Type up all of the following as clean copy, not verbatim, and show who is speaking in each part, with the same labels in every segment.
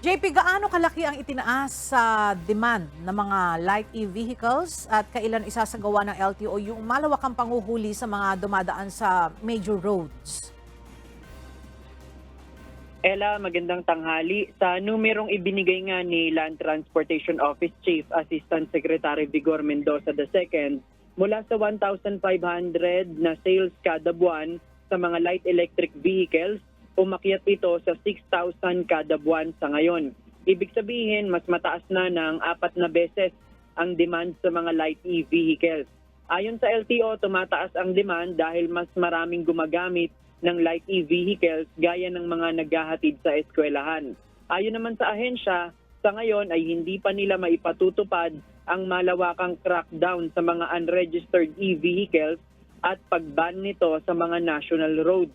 Speaker 1: JP, gaano kalaki ang itinaas sa demand ng mga light e-vehicles at kailan isasagawa ng LTO yung malawakang panguhuli sa mga dumadaan sa major roads?
Speaker 2: Ella, magandang tanghali. Sa numerong ibinigay nga ni Land Transportation Office Chief Assistant Secretary Vigor Mendoza II, mula sa 1,500 na sales kada buwan sa mga light electric vehicles, umakyat ito sa 6,000 kada buwan sa ngayon. Ibig sabihin, mas mataas na ng 4 na beses ang demand sa mga light e-vehicles. Ayon sa LTO, tumataas ang demand dahil mas maraming gumagamit ng light e-vehicles gaya ng mga naghahatid sa eskwelahan. Ayon naman sa ahensya, sa ngayon ay hindi pa nila maipatutupad ang malawakang crackdown sa mga unregistered e-vehicles at pag-ban nito sa mga national roads.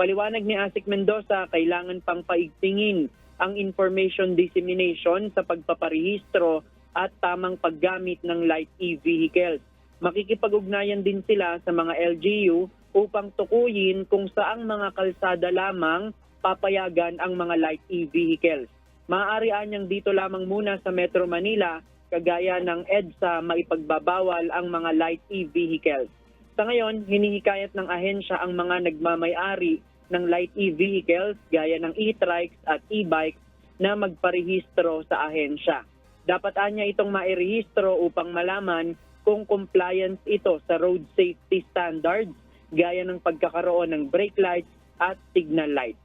Speaker 2: Paliwanag ni Asik Mendoza, kailangan pang paigtingin ang information dissemination sa pagpaparehistro at tamang paggamit ng light e-vehicles. Makikipag-ugnayan din sila sa mga LGU upang tukuyin kung saang mga kalsada lamang papayagan ang mga light e-vehicles. Maaari anyang dito lamang muna sa Metro Manila, kagaya ng EDSA, maipagbabawal ang mga light e-vehicles. Sa ngayon, hinihikayat ng ahensya ang mga nagmamay-ari ng light e-vehicles gaya ng e-trikes at e-bikes na magparehistro sa ahensya. Dapat anya itong mairehistro upang malaman kung compliance ito sa road safety standards gaya ng pagkakaroon ng brake lights at signal lights.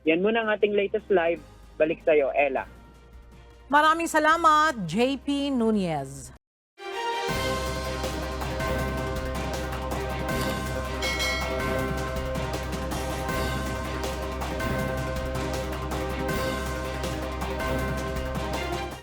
Speaker 2: Yan muna ang ating latest live. Balik sa'yo, Ella.
Speaker 1: Maraming salamat, JP Nunez.